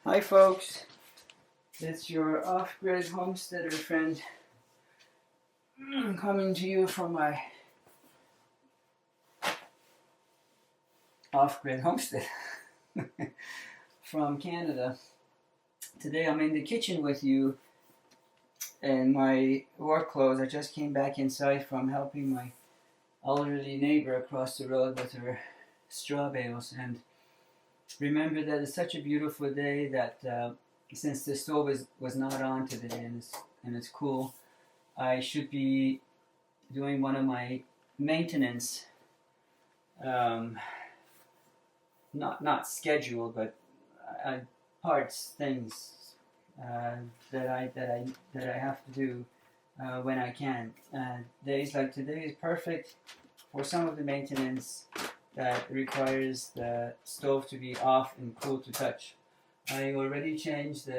Hi folks, it's your off-grid homesteader friend coming to you from my off-grid homestead from Canada. Today I'm in the kitchen with you in my work clothes. I just came back inside from helping my elderly neighbor across the road with her straw bales, and remember that it's such a beautiful day that since the stove was not on today and it's cool, I should be doing one of my maintenance, not scheduled, but parts things that I have to do when I can. Days like today is perfect for some of the maintenance that requires the stove to be off and cool to touch. I already changed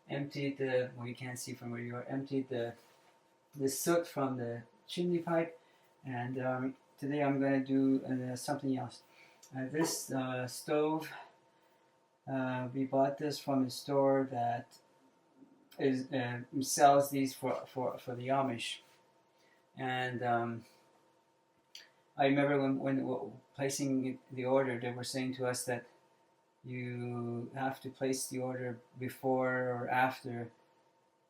emptied the, well, you can't see from where you are, emptied the soot from the chimney pipe, and today I'm going to do something else. This stove, we bought this from a store that sells these for the Amish, and I remember when placing the order, they were saying to us that you have to place the order before or after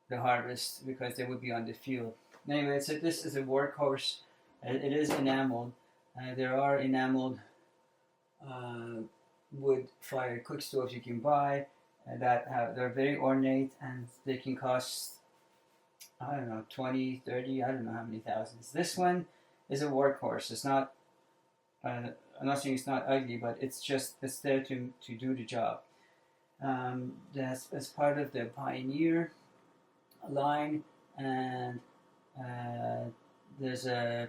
the harvest because they would be on the field. Anyway, so this is a workhorse. It is enameled. There are enameled wood-fired cook stoves you can buy they're very ornate, and they can cost, I don't know, 20, 30, I don't know how many thousands. This one is a workhorse. It's not, I'm not saying it's not ugly, but it's there to do the job. That's as part of the Pioneer line, and there's a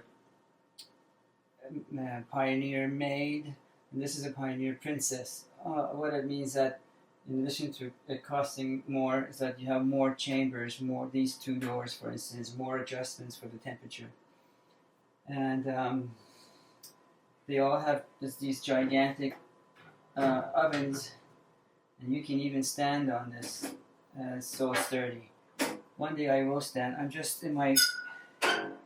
Pioneer Maid, and this is a Pioneer Princess. What it means that in addition to it costing more, is that you have more chambers, these two doors, for instance, more adjustments for the temperature, and they all have these gigantic ovens, and you can even stand on this. It's so sturdy. One day I will stand. I'm just in my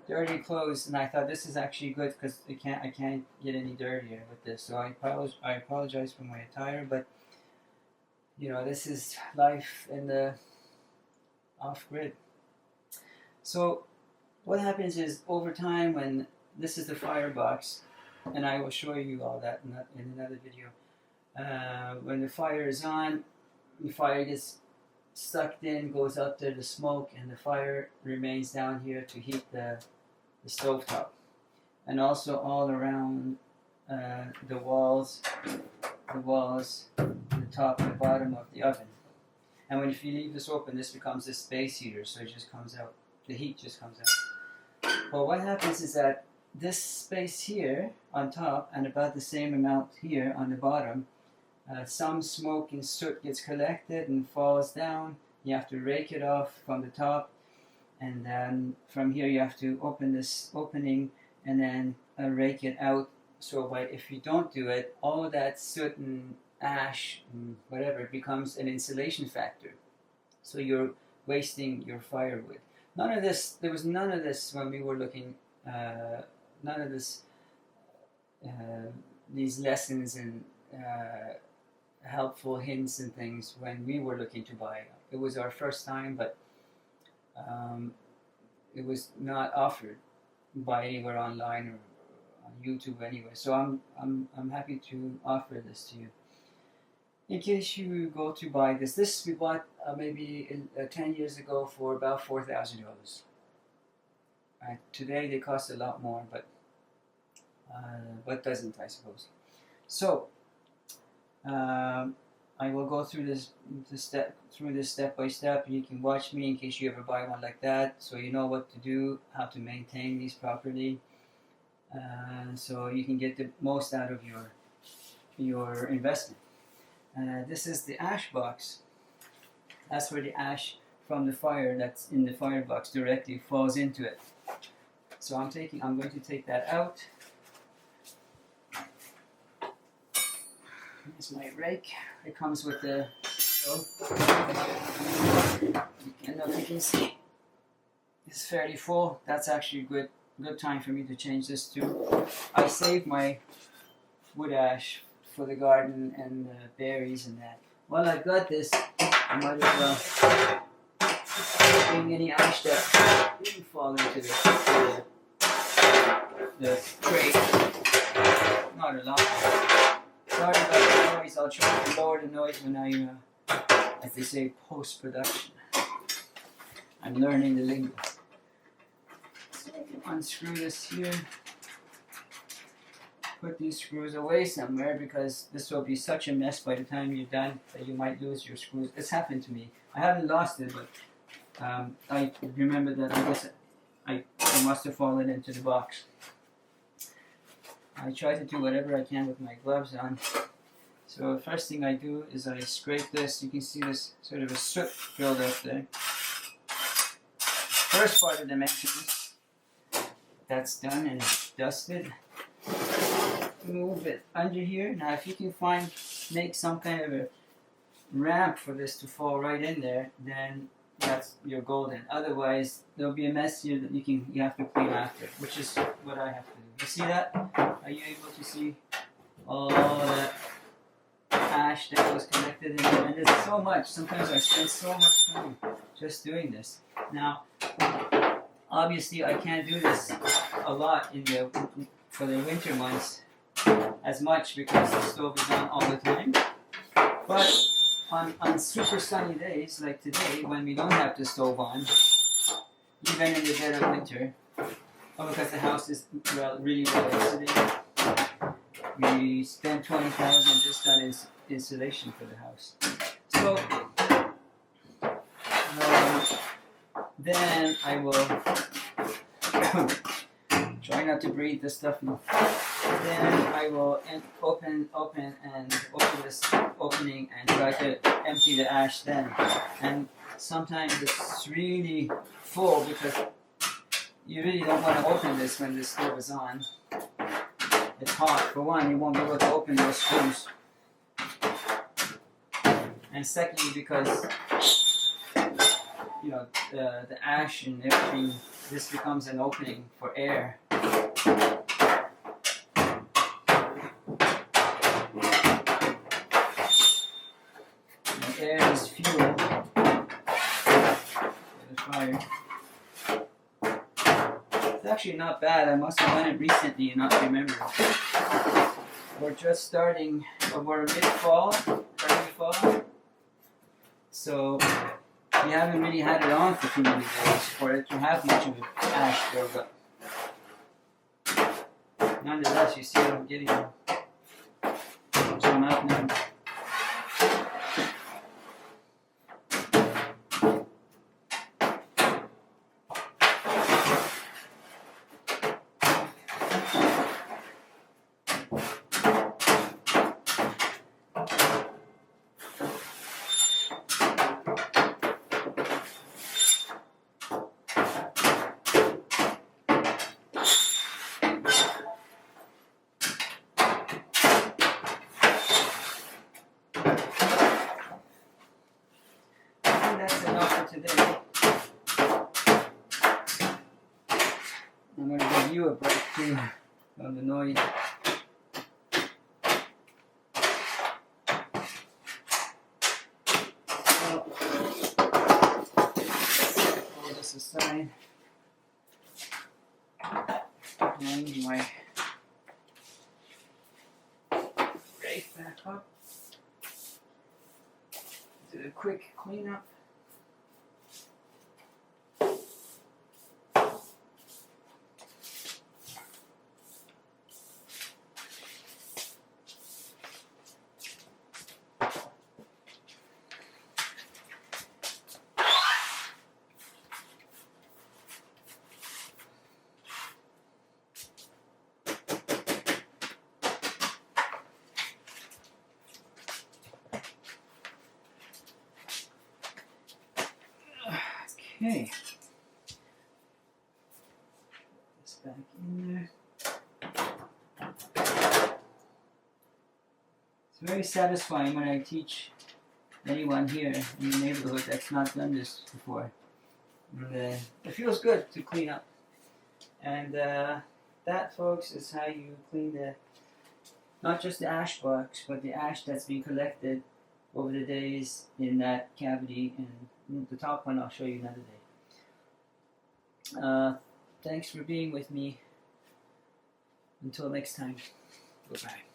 dirty clothes, and I thought this is actually good because I can't get any dirtier with this. So I apologize for my attire, but you know, this is life in the off-grid. So what happens is, over time, when this is the Firebox, and I will show you all that in another video. When the fire is on, the fire gets sucked in, goes up there, the smoke, and the fire remains down here to heat the stovetop. And also all around the walls, the top and the bottom of the oven. And if you leave this open, this becomes a space heater, so it just comes out. The heat just comes out. Well, what happens is that this space here on top, and about the same amount here on the bottom, some smoke and soot gets collected and falls down. You have to rake it off from the top, and then from here you have to open this opening and then rake it out. So if you don't do it, all of that soot and ash and whatever becomes an insulation factor. So you're wasting your firewood. There was none of this when we were looking, none of this, these lessons and helpful hints and things when we were looking to buy. It was our first time, but it was not offered by anywhere online or on YouTube anyway. So I'm happy to offer this to you in case you go to buy this. This we bought maybe 10 years ago for about $4,000. Today they cost a lot more, but doesn't, I suppose. So I will go through this step by step. You can watch me in case you ever buy one like that, so you know what to do, how to maintain these properly, so you can get the most out of your investment. This is the ash box. That's where the ash from the fire that's in the Firebox directly falls into it. So I'm going to take that out. Here's my rake. It comes with a So, and if you can see, it's fairly full. That's actually a good time for me to change this too. I save my wood ash for the garden and the berries and that. While I've got this, I might as well bring any ash that didn't fall into the crate. Not a lot. Sorry about the noise. I'll try to lower the noise when I, as they say, post-production. I'm learning the lingo. So I can unscrew this here. Put these screws away somewhere because this will be such a mess by the time you're done that you might lose your screws. It's happened to me. I haven't lost it, but I remember that I guess I must have fallen into the box. I try to do whatever I can with my gloves on. So the first thing I do is I scrape this. You can see this sort of a soot buildup there. First part of the dimensions, that's done and dusted. Move it under here. Now if you can make some kind of a ramp for this to fall right in there, then you're golden. Otherwise there'll be a mess here that you have to clean after, which is what I have to do. You see that? Are you able to see all that ash that was collected in there? And there's so much. Sometimes I spend so much time just doing this. Now obviously I can't do this a lot for the winter months as much because the stove is on all the time. But on super sunny days like today, when we don't have the stove on, even in the dead of winter, because the house is really well insulated, we spent $20,000 just on insulation for the house. So then I will try not to breathe this stuff now. Then I will open this opening and try to empty the ash then. And sometimes it's really full because you really don't want to open this when the stove is on. It's hot. For one, you won't be able to open those screws. And secondly, because the ash and everything, this becomes an opening for air. Air is fuel for the fire. It's actually not bad. I must have done it recently and not remember. We're just starting, we're mid-fall, early fall. So we haven't really had it on for too many days for it to have much of an ash buildup. Nonetheless, you see what I'm getting at. So I'm out now. That's enough for today. I'm going to give you a break too on the noise. So, hold this aside. And my rake back up. Do a quick cleanup. Okay. Put this back in there. It's very satisfying when I teach anyone here in the neighborhood that's not done this before. And, it feels good to clean up. And that, folks, is how you clean not just the ash box, but the ash that's been collected over the days in that cavity. And the top one I'll show you another day. Thanks for being with me. Until next time. Goodbye.